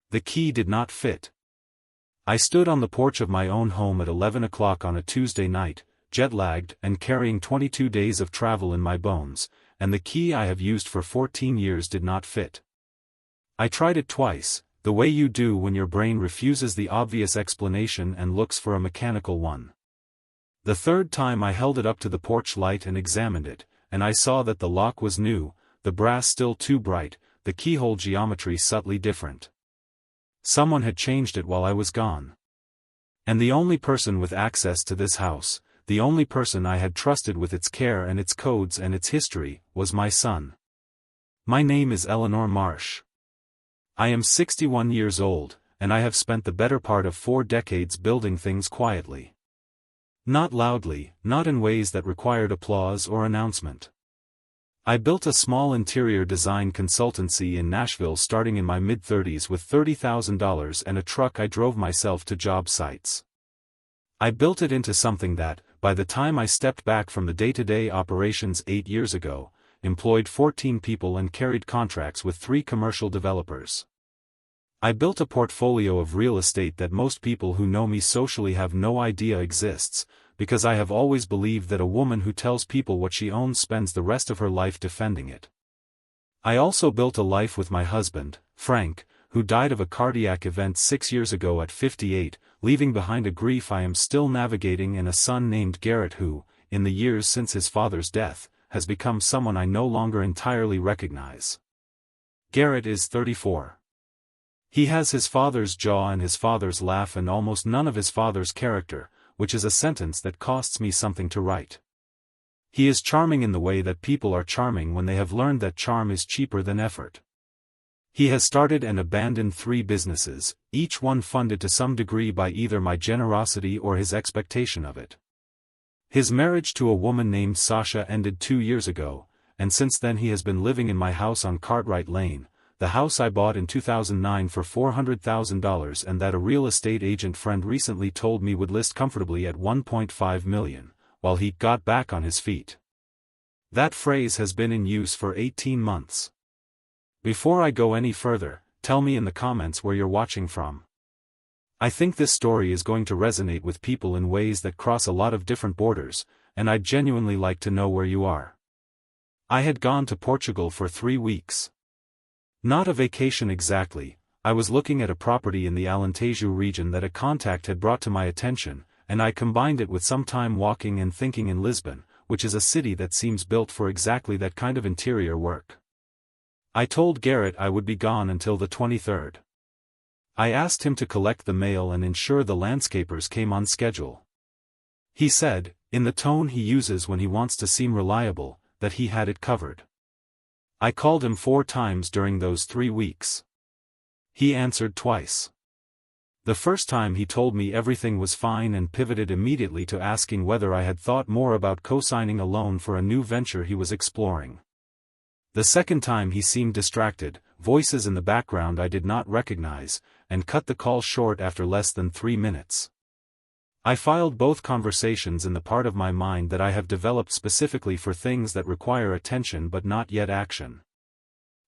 The key did not fit. I stood on the porch of my own home at 11 o'clock on a Tuesday night, jet-lagged and carrying 22 days of travel in my bones, and the key I have used for 14 years did not fit. I tried it twice, the way you do when your brain refuses the obvious explanation and looks for a mechanical one. The third time I held it up to the porch light and examined it, and I saw that the lock was new, the brass still too bright, the keyhole geometry subtly different. Someone had changed it while I was gone. And the only person with access to this house, the only person I had trusted with its care and its codes and its history, was my son. My name is Eleanor Marsh. I am 61 years old, and I have spent the better part of 4 decades building things quietly. Not loudly, not in ways that required applause or announcement. I built a small interior design consultancy in Nashville starting in my mid-30s with $30,000 and a truck I drove myself to job sites. I built it into something that, by the time I stepped back from the day-to-day operations 8 years ago, employed 14 people and carried contracts with 3 commercial developers. I built a portfolio of real estate that most people who know me socially have no idea exists, because I have always believed that a woman who tells people what she owns spends the rest of her life defending it. I also built a life with my husband, Frank, who died of a cardiac event 6 years ago at 58, leaving behind a grief I am still navigating, and a son named Garrett who, in the years since his father's death, has become someone I no longer entirely recognize. Garrett is 34. He has his father's jaw and his father's laugh and almost none of his father's character, which is a sentence that costs me something to write. He is charming in the way that people are charming when they have learned that charm is cheaper than effort. He has started and abandoned 3 businesses, each one funded to some degree by either my generosity or his expectation of it. His marriage to a woman named Sasha ended 2 years ago, and since then he has been living in my house on Cartwright Lane, the house I bought in 2009 for $400,000 and that a real estate agent friend recently told me would list comfortably at $1.5 million, while he got back on his feet. That phrase has been in use for 18 months. Before I go any further, tell me in the comments where you're watching from. I think this story is going to resonate with people in ways that cross a lot of different borders, and I'd genuinely like to know where you are. I had gone to Portugal for 3 weeks. Not a vacation exactly, I was looking at a property in the Alentejo region that a contact had brought to my attention, and I combined it with some time walking and thinking in Lisbon, which is a city that seems built for exactly that kind of interior work. I told Garrett I would be gone until the 23rd. I asked him to collect the mail and ensure the landscapers came on schedule. He said, in the tone he uses when he wants to seem reliable, that he had it covered. I called him 4 times during those 3 weeks. He answered twice. The first time he told me everything was fine and pivoted immediately to asking whether I had thought more about co-signing a loan for a new venture he was exploring. The second time he seemed distracted, voices in the background I did not recognize, and cut the call short after less than 3 minutes. I filed both conversations in the part of my mind that I have developed specifically for things that require attention but not yet action.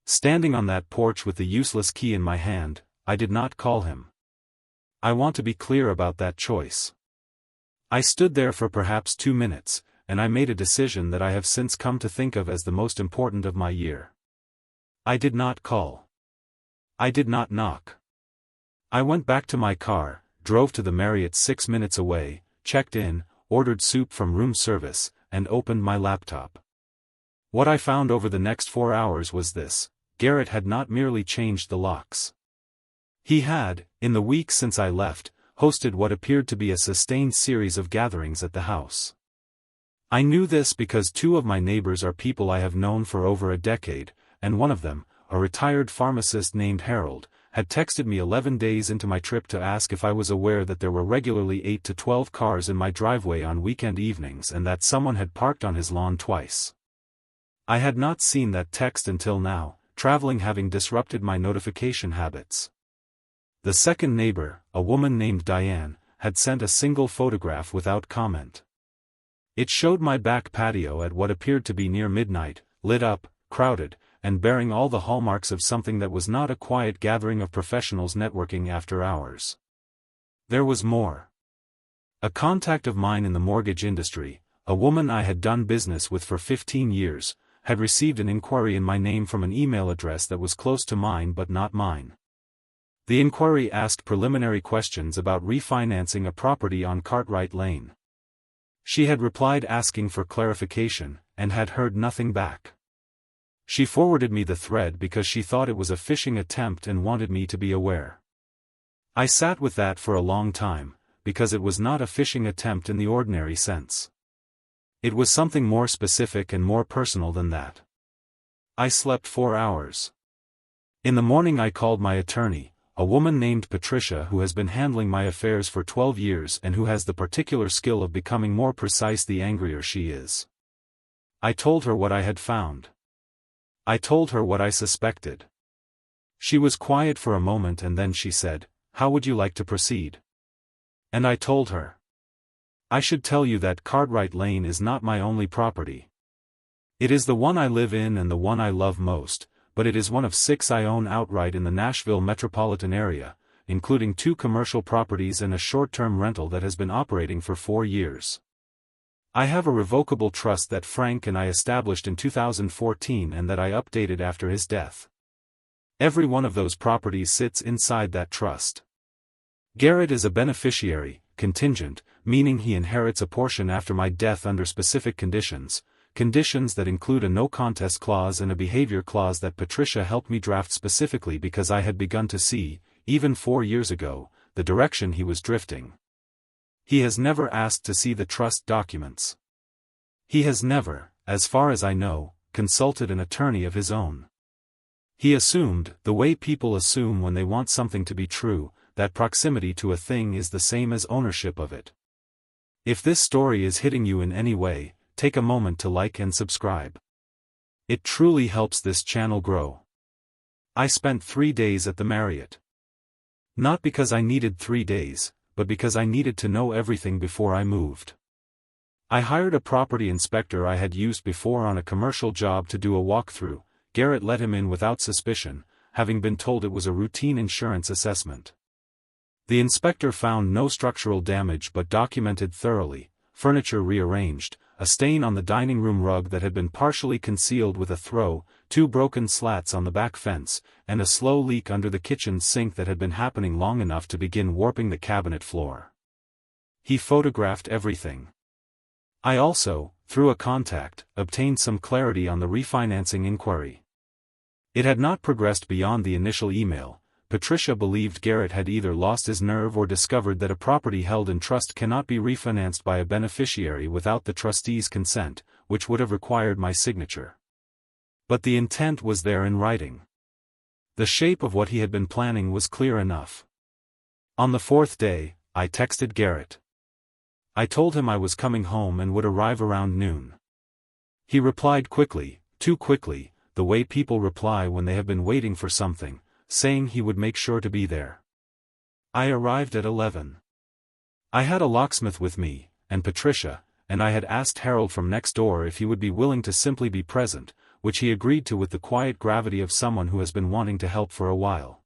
Standing on that porch with the useless key in my hand, I did not call him. I want to be clear about that choice. I stood there for perhaps 2 minutes, and I made a decision that I have since come to think of as the most important of my year. I did not call. I did not knock. I went back to my car, drove to the Marriott 6 minutes away, checked in, ordered soup from room service, and opened my laptop. What I found over the next 4 hours was this: Garrett had not merely changed the locks. He had, in the week since I left, hosted what appeared to be a sustained series of gatherings at the house. I knew this because 2 of my neighbors are people I have known for over a decade, and one of them, a retired pharmacist named Harold, had texted me 11 days into my trip to ask if I was aware that there were regularly 8 to 12 cars in my driveway on weekend evenings and that someone had parked on his lawn twice. I had not seen that text until now, traveling having disrupted my notification habits. The second neighbor, a woman named Diane, had sent a single photograph without comment. It showed my back patio at what appeared to be near midnight, lit up, crowded, and bearing all the hallmarks of something that was not a quiet gathering of professionals networking after hours. There was more. A contact of mine in the mortgage industry, a woman I had done business with for 15 years, had received an inquiry in my name from an email address that was close to mine but not mine. The inquiry asked preliminary questions about refinancing a property on Cartwright Lane. She had replied asking for clarification, and had heard nothing back. She forwarded me the thread because she thought it was a phishing attempt and wanted me to be aware. I sat with that for a long time, because it was not a phishing attempt in the ordinary sense. It was something more specific and more personal than that. I slept 4 hours. In the morning I called my attorney, a woman named Patricia who has been handling my affairs for 12 years and who has the particular skill of becoming more precise the angrier she is. I told her what I had found. I told her what I suspected. She was quiet for a moment and then she said, "How would you like to proceed?" And I told her. I should tell you that Cartwright Lane is not my only property. It is the one I live in and the one I love most, but it is one of 6 I own outright in the Nashville metropolitan area, including 2 commercial properties and a short-term rental that has been operating for 4 years. I have a revocable trust that Frank and I established in 2014 and that I updated after his death. Every one of those properties sits inside that trust. Garrett is a beneficiary, contingent, meaning he inherits a portion after my death under specific conditions that include a no-contest clause and a behavior clause that Patricia helped me draft specifically because I had begun to see, even 4 years ago, the direction he was drifting. He has never asked to see the trust documents. He has never, as far as I know, consulted an attorney of his own. He assumed, the way people assume when they want something to be true, that proximity to a thing is the same as ownership of it. If this story is hitting you in any way, take a moment to like and subscribe. It truly helps this channel grow. I spent 3 days at the Marriott. Not because I needed 3 days, but because I needed to know everything before I moved. I hired a property inspector I had used before on a commercial job to do a walkthrough. Garrett let him in without suspicion, having been told it was a routine insurance assessment. The inspector found no structural damage but documented thoroughly, furniture rearranged, a stain on the dining room rug that had been partially concealed with a throw, 2 broken slats on the back fence, and a slow leak under the kitchen sink that had been happening long enough to begin warping the cabinet floor. He photographed everything. I also, through a contact, obtained some clarity on the refinancing inquiry. It had not progressed beyond the initial email. Patricia believed Garrett had either lost his nerve or discovered that a property held in trust cannot be refinanced by a beneficiary without the trustee's consent, which would have required my signature. But the intent was there in writing. The shape of what he had been planning was clear enough. On the 4th day, I texted Garrett. I told him I was coming home and would arrive around noon. He replied quickly, too quickly, the way people reply when they have been waiting for something, saying he would make sure to be there. I arrived at 11. I had a locksmith with me, and Patricia, and I had asked Harold from next door if he would be willing to simply be present, which he agreed to with the quiet gravity of someone who has been wanting to help for a while.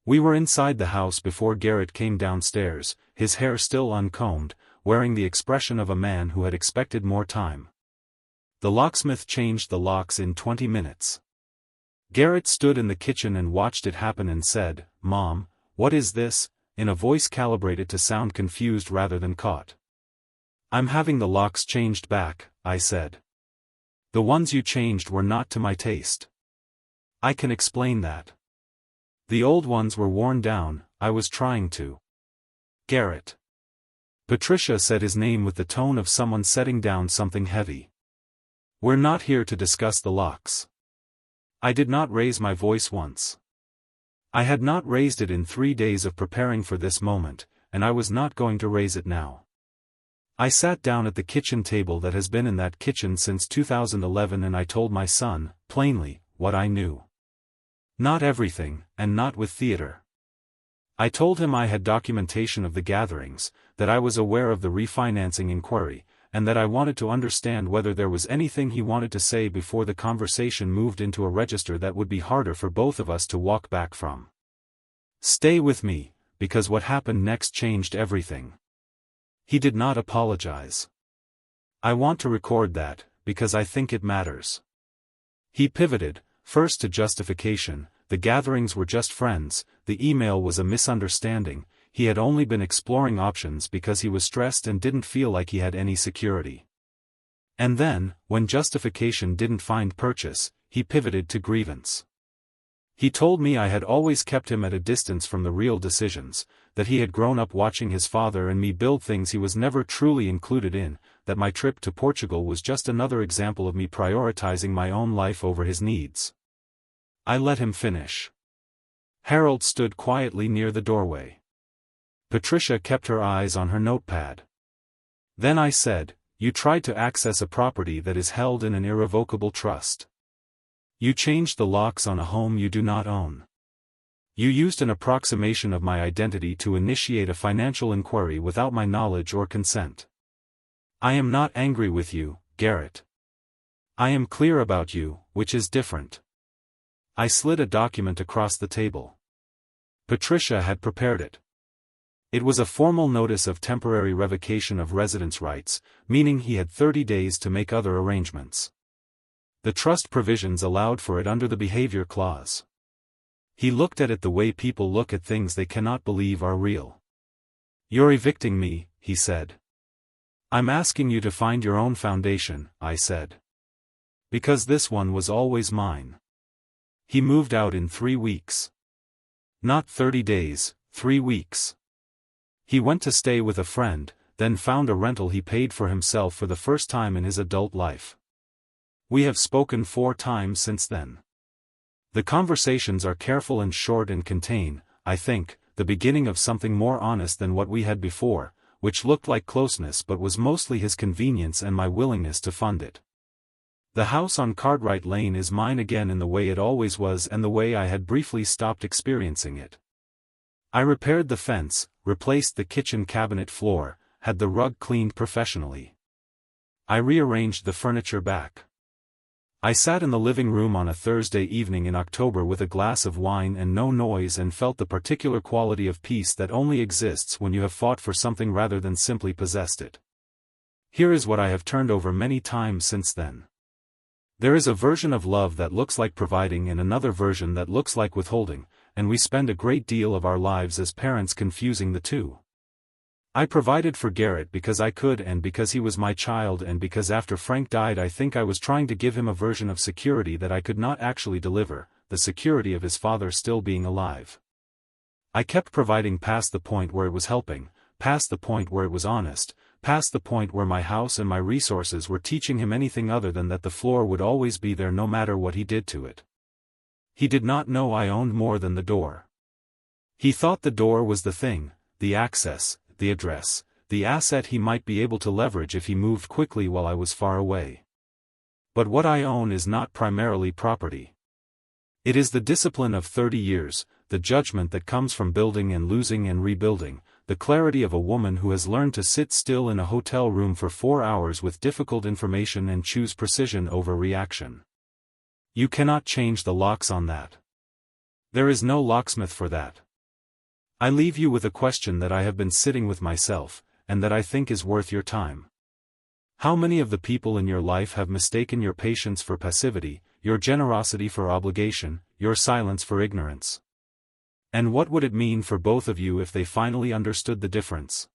We were inside the house before Garrett came downstairs, his hair still uncombed, wearing the expression of a man who had expected more time. The locksmith changed the locks in 20 minutes. Garrett stood in the kitchen and watched it happen and said, "Mom, what is this?" in a voice calibrated to sound confused rather than caught. "I'm having the locks changed back," I said. "The ones you changed were not to my taste. I can explain that. The old ones were worn down, I was trying to." Garrett. Patricia said his name with the tone of someone setting down something heavy. "We're not here to discuss the locks." I did not raise my voice once. I had not raised it in 3 days of preparing for this moment, and I was not going to raise it now. I sat down at the kitchen table that has been in that kitchen since 2011 and I told my son, plainly, what I knew. Not everything, and not with theater. I told him I had documentation of the gatherings, that I was aware of the refinancing inquiry, and that I wanted to understand whether there was anything he wanted to say before the conversation moved into a register that would be harder for both of us to walk back from. Stay with me, because what happened next changed everything. He did not apologize. I want to record that, because I think it matters. He pivoted, first to justification. The gatherings were just friends, the email was a misunderstanding, he had only been exploring options because he was stressed and didn't feel like he had any security. And then, when justification didn't find purchase, he pivoted to grievance. He told me I had always kept him at a distance from the real decisions, that he had grown up watching his father and me build things he was never truly included in, that my trip to Portugal was just another example of me prioritizing my own life over his needs. I let him finish. Harold stood quietly near the doorway. Patricia kept her eyes on her notepad. Then I said, "You tried to access a property that is held in an irrevocable trust. You changed the locks on a home you do not own. You used an approximation of my identity to initiate a financial inquiry without my knowledge or consent. I am not angry with you, Garrett. I am clear about you, which is different." I slid a document across the table. Patricia had prepared it. It was a formal notice of temporary revocation of residence rights, meaning he had 30 days to make other arrangements. The trust provisions allowed for it under the behavior clause. He looked at it the way people look at things they cannot believe are real. "You're evicting me," he said. "I'm asking you to find your own foundation," I said. "Because this one was always mine." He moved out in 3 weeks. Not 30 days, 3 weeks. He went to stay with a friend, then found a rental he paid for himself for the first time in his adult life. We have spoken 4 times since then. The conversations are careful and short and contain, I think, the beginning of something more honest than what we had before, which looked like closeness but was mostly his convenience and my willingness to fund it. The house on Cartwright Lane is mine again in the way it always was and the way I had briefly stopped experiencing it. I repaired the fence, replaced the kitchen cabinet floor, had the rug cleaned professionally. I rearranged the furniture back. I sat in the living room on a Thursday evening in October with a glass of wine and no noise and felt the particular quality of peace that only exists when you have fought for something rather than simply possessed it. Here is what I have turned over many times since then. There is a version of love that looks like providing and another version that looks like withholding, and we spend a great deal of our lives as parents confusing the two. I provided for Garrett because I could and because he was my child and because after Frank died I think I was trying to give him a version of security that I could not actually deliver, the security of his father still being alive. I kept providing past the point where it was helping, past the point where it was honest, past the point where my house and my resources were teaching him anything other than that the floor would always be there no matter what he did to it. He did not know I owned more than the door. He thought the door was the thing, the access, the address, the asset he might be able to leverage if he moved quickly while I was far away. But what I own is not primarily property. It is the discipline of 30 years, the judgment that comes from building and losing and rebuilding, the clarity of a woman who has learned to sit still in a hotel room for 4 hours with difficult information and choose precision over reaction. You cannot change the locks on that. There is no locksmith for that. I leave you with a question that I have been sitting with myself, and that I think is worth your time. How many of the people in your life have mistaken your patience for passivity, your generosity for obligation, your silence for ignorance? And what would it mean for both of you if they finally understood the difference?